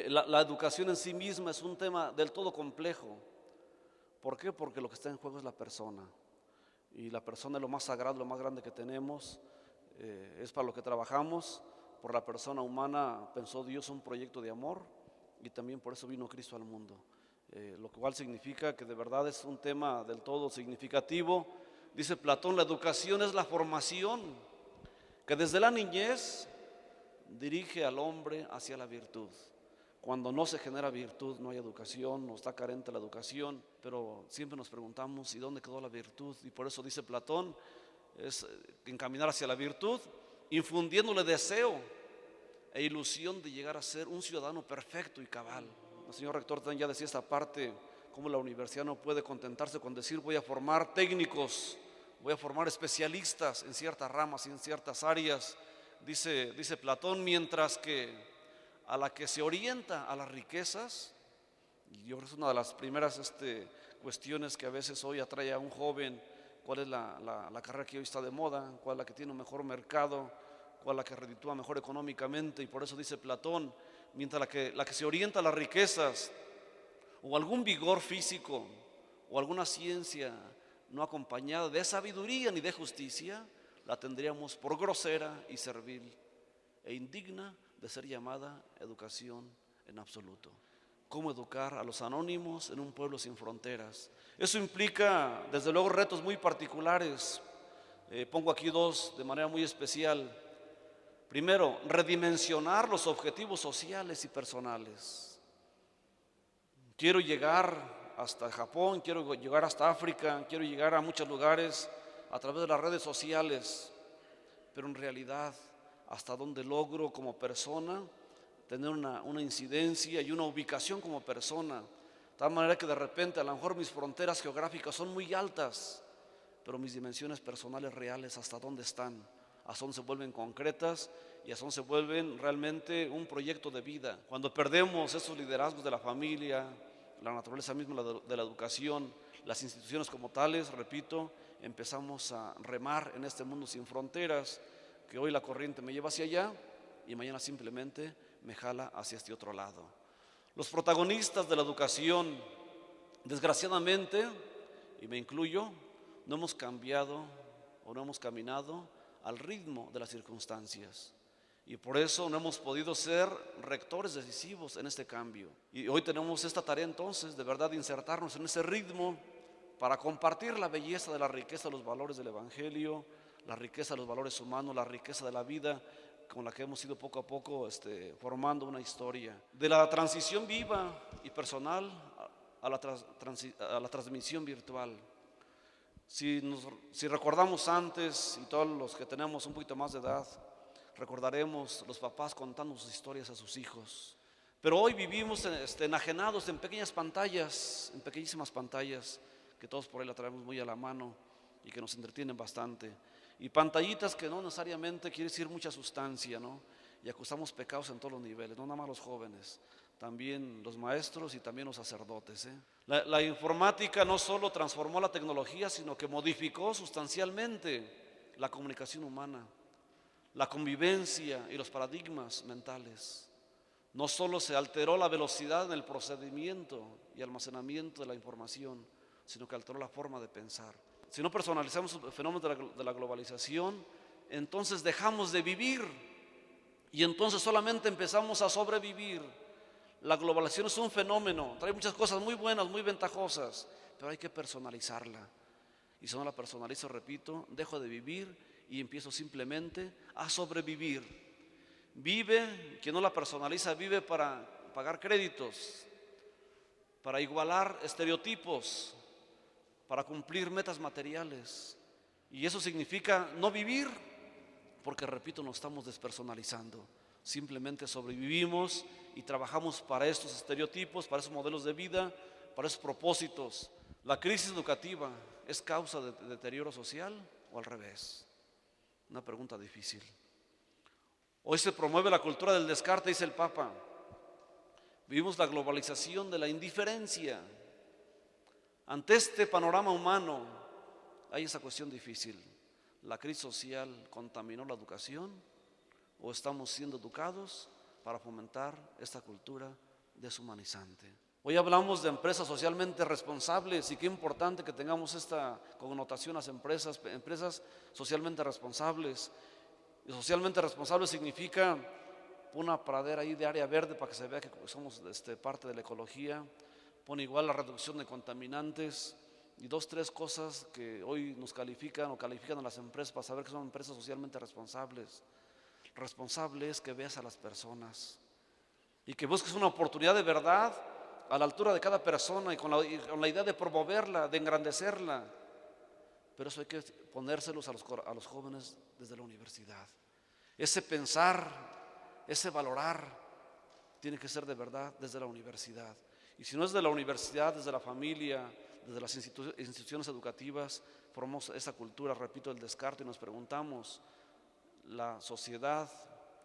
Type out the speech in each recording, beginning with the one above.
La educación en sí misma es un tema del todo complejo. ¿Por qué? Porque lo que está en juego es la persona. Y la persona es lo más sagrado, lo más grande que tenemos. Es para lo que trabajamos. Por la persona humana pensó Dios un proyecto de amor y también por eso vino Cristo al mundo. Lo cual significa que de verdad es un tema del todo significativo. Dice Platón, la educación es la formación que desde la niñez dirige al hombre hacia la virtud. Cuando no se genera virtud, no hay educación, no está carente la educación, pero siempre nos preguntamos, ¿y dónde quedó la virtud? Y por eso dice Platón, es encaminar hacia la virtud, infundiéndole deseo e ilusión de llegar a ser un ciudadano perfecto y cabal. El señor rector también ya decía esta parte, cómo la universidad no puede contentarse con decir voy a formar técnicos, voy a formar especialistas en ciertas ramas y en ciertas áreas. Dice Platón, mientras que a la que se orienta a las riquezas, y yo creo que es una de las primeras cuestiones que a veces hoy atrae a un joven, cuál es la carrera que hoy está de moda, cuál es la que tiene un mejor mercado, cuál es la que reditúa mejor económicamente, y por eso dice Platón, mientras la que se orienta a las riquezas, o algún vigor físico, o alguna ciencia no acompañada de sabiduría ni de justicia, la tendríamos por grosera y servil e indigna de ser llamada educación en absoluto. ¿Cómo educar a los anónimos en un pueblo sin fronteras? Eso implica, desde luego, retos muy particulares. Pongo aquí dos de manera muy especial. Primero, redimensionar los objetivos sociales y personales. Quiero llegar hasta Japón, quiero llegar hasta África, quiero llegar a muchos lugares a través de las redes sociales, pero en realidad, ¿hasta dónde logro como persona tener una incidencia y una ubicación como persona? De tal manera que de repente a lo mejor mis fronteras geográficas son muy altas, pero mis dimensiones personales reales, ¿hasta dónde están? ¿Hasta dónde se vuelven concretas? Y hasta dónde se vuelven realmente un proyecto de vida. Cuando perdemos esos liderazgos de la familia, la naturaleza misma de la educación, las instituciones como tales, repito, empezamos a remar en este mundo sin fronteras, que hoy la corriente me lleva hacia allá y mañana simplemente me jala hacia este otro lado. Los protagonistas de la educación, desgraciadamente, y me incluyo, no hemos cambiado o no hemos caminado al ritmo de las circunstancias. Y por eso no hemos podido ser rectores decisivos en este cambio. Y hoy tenemos esta tarea entonces, de verdad, de insertarnos en ese ritmo para compartir la belleza de la riqueza de los valores del Evangelio, la riqueza de los valores humanos, la riqueza de la vida con la que hemos ido poco a poco formando una historia. De la transición viva y personal a la transmisión virtual. Si recordamos antes, y todos los que tenemos un poquito más de edad, recordaremos los papás contando sus historias a sus hijos. Pero hoy vivimos enajenados en pequeñas pantallas, en pequeñísimas pantallas, que todos por ahí la traemos muy a la mano y que nos entretienen bastante. Y pantallitas que no necesariamente quiere decir mucha sustancia, ¿no? Y acusamos pecados en todos los niveles, no nada más los jóvenes, también los maestros y también los sacerdotes. La informática no solo transformó la tecnología, sino que modificó sustancialmente la comunicación humana, la convivencia y los paradigmas mentales. No solo se alteró la velocidad en el procedimiento y almacenamiento de la información, sino que alteró la forma de pensar. Si no personalizamos el fenómeno de la globalización, entonces dejamos de vivir y entonces solamente empezamos a sobrevivir. La globalización es un fenómeno, trae muchas cosas muy buenas, muy ventajosas, pero hay que personalizarla. Y si no la personalizo, repito, dejo de vivir y empiezo simplemente a sobrevivir. Vive, quien no la personaliza, vive para pagar créditos, para igualar estereotipos, para cumplir metas materiales. Y eso significa no vivir, porque repito, nos estamos despersonalizando. Simplemente sobrevivimos y trabajamos para estos estereotipos, para esos modelos de vida, para esos propósitos. ¿La crisis educativa es causa de deterioro social o al revés? Una pregunta difícil. Hoy se promueve la cultura del descarte, dice el Papa. Vivimos la globalización de la indiferencia. Ante este panorama humano hay esa cuestión difícil. ¿La crisis social contaminó la educación o estamos siendo educados para fomentar esta cultura deshumanizante? Hoy hablamos de empresas socialmente responsables y qué importante que tengamos esta connotación a las empresas socialmente responsables. Y socialmente responsable significa una pradera ahí de área verde para que se vea que somos parte de la ecología. Pone igual la reducción de contaminantes y 2, 3 cosas que hoy nos califican o califican a las empresas para saber que son empresas socialmente responsables. Responsable es que veas a las personas y que busques una oportunidad de verdad a la altura de cada persona y con la idea de promoverla, de engrandecerla. Pero eso hay que ponérselos a los jóvenes desde la universidad. Ese pensar, ese valorar, tiene que ser de verdad desde la universidad. Y si no es de la universidad, desde la familia, desde las instituciones educativas, formamos esa cultura, repito, del descarte y nos preguntamos, ¿la sociedad,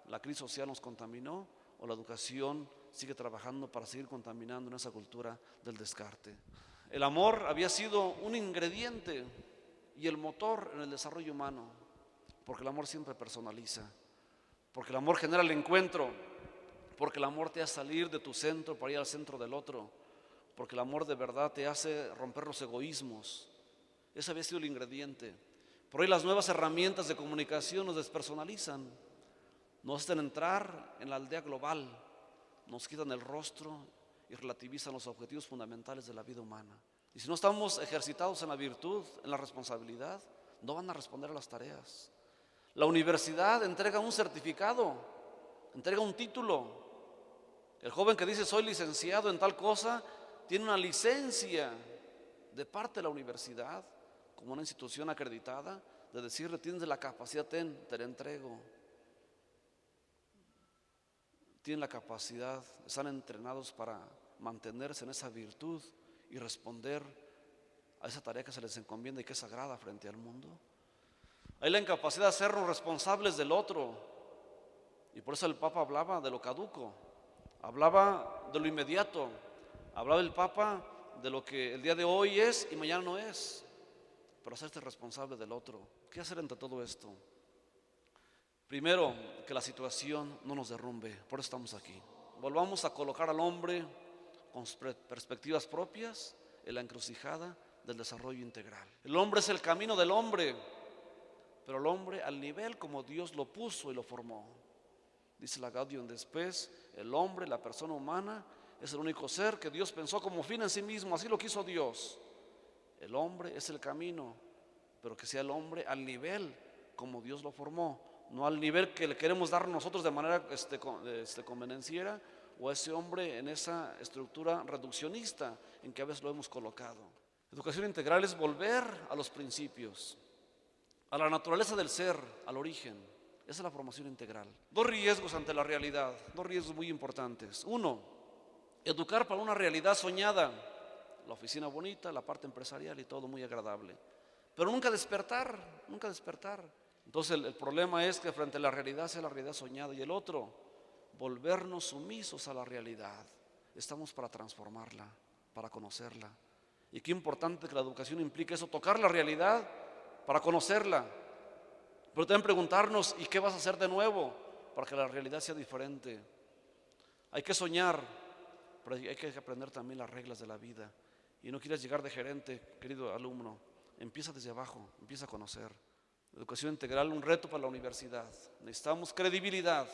la crisis social nos contaminó o la educación sigue trabajando para seguir contaminando en esa cultura del descarte? El amor había sido un ingrediente y el motor en el desarrollo humano, porque el amor siempre personaliza, porque el amor genera el encuentro, porque el amor te hace salir de tu centro para ir al centro del otro, porque el amor de verdad te hace romper los egoísmos. Ese había sido el ingrediente. Por hoy las nuevas herramientas de comunicación nos despersonalizan, nos hacen entrar en la aldea global, nos quitan el rostro y relativizan los objetivos fundamentales de la vida humana. Y si no estamos ejercitados en la virtud, en la responsabilidad, no van a responder a las tareas. La universidad entrega un certificado, entrega un título. El joven que dice soy licenciado en tal cosa, tiene una licencia de parte de la universidad, como una institución acreditada, de decirle tienes la capacidad, te la entrego. Tienen la capacidad, están entrenados para mantenerse en esa virtud y responder a esa tarea que se les encomienda y que es sagrada frente al mundo. Hay la incapacidad de hacernos responsables del otro, y por eso el Papa hablaba de lo caduco, hablaba de lo inmediato, hablaba el Papa de lo que el día de hoy es y mañana no es, pero hacerte responsable del otro. ¿Qué hacer entre todo esto? Primero, que la situación no nos derrumbe, por eso estamos aquí. Volvamos a colocar al hombre con sus perspectivas propias en la encrucijada del desarrollo integral. El hombre es el camino del hombre, pero el hombre al nivel como Dios lo puso y lo formó. Dice la Gaudium des Spes, el hombre, la persona humana, es el único ser que Dios pensó como fin en sí mismo, así lo quiso Dios. El hombre es el camino, pero que sea el hombre al nivel como Dios lo formó, no al nivel que le queremos dar nosotros de manera convenenciera, o a ese hombre en esa estructura reduccionista en que a veces lo hemos colocado. Educación integral es volver a los principios, a la naturaleza del ser, al origen. Esa es la formación integral. 2 riesgos ante la realidad, 2 riesgos muy importantes. 1, educar para una realidad soñada, la oficina bonita, la parte empresarial y todo muy agradable, pero nunca despertar, nunca despertar. Entonces el problema es que frente a la realidad sea la realidad soñada, y el otro, volvernos sumisos a la realidad. Estamos para transformarla, para conocerla. Y qué importante que la educación implique eso, tocar la realidad para conocerla, pero también preguntarnos ¿y qué vas a hacer de nuevo para que la realidad sea diferente? Hay que soñar, pero hay que aprender también las reglas de la vida. Y no quieras llegar de gerente, querido alumno, empieza desde abajo, empieza a conocer. Educación integral, un reto para la universidad. Necesitamos credibilidad.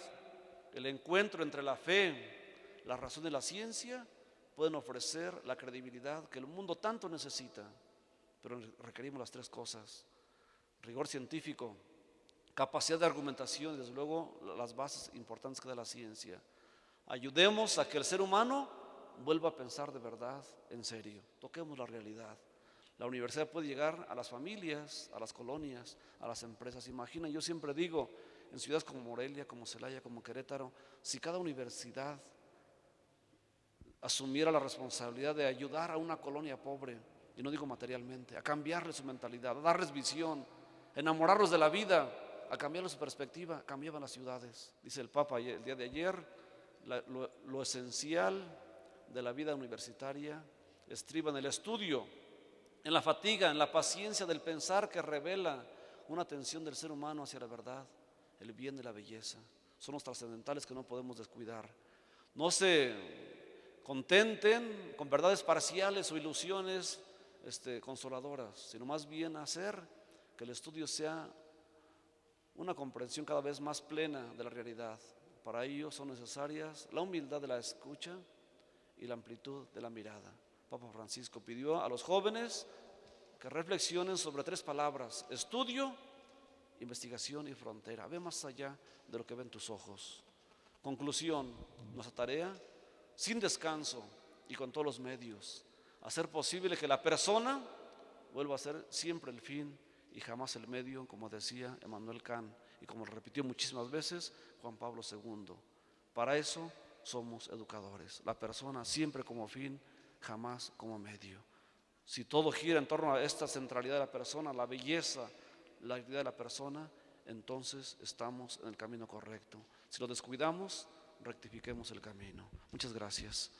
El encuentro entre la fe, la razón y la ciencia pueden ofrecer la credibilidad que el mundo tanto necesita, pero requerimos las 3 cosas: rigor científico, capacidad de argumentación y desde luego las bases importantes que da la ciencia. Ayudemos a que el ser humano vuelva a pensar de verdad, en serio. Toquemos la realidad. La universidad puede llegar a las familias, a las colonias, a las empresas. Imagina, yo siempre digo, en ciudades como Morelia, como Celaya, como Querétaro, si cada universidad asumiera la responsabilidad de ayudar a una colonia pobre, y no digo materialmente, a cambiarle su mentalidad, a darles visión, a enamorarlos de la vida, a cambiarle su perspectiva, cambiaban las ciudades. Dice el Papa el día de ayer, lo esencial de la vida universitaria estriba en el estudio, en la fatiga, en la paciencia del pensar que revela una atención del ser humano hacia la verdad, el bien y la belleza. Son los trascendentales que no podemos descuidar. No se contenten con verdades parciales o ilusiones consoladoras, sino más bien hacer que el estudio sea una comprensión cada vez más plena de la realidad. Para ello son necesarias la humildad de la escucha y la amplitud de la mirada. Papa Francisco pidió a los jóvenes que reflexionen sobre 3 palabras: estudio, investigación y frontera. Ve más allá de lo que ven tus ojos. Conclusión: nuestra tarea, sin descanso y con todos los medios, hacer posible que la persona vuelva a ser siempre el fin y jamás el medio, como decía Emmanuel Kant y como lo repitió muchísimas veces Juan Pablo II. Para eso somos educadores, la persona siempre como fin, jamás como medio. Si todo gira en torno a esta centralidad de la persona, la belleza, la dignidad de la persona, entonces estamos en el camino correcto. Si lo descuidamos, rectifiquemos el camino. Muchas gracias.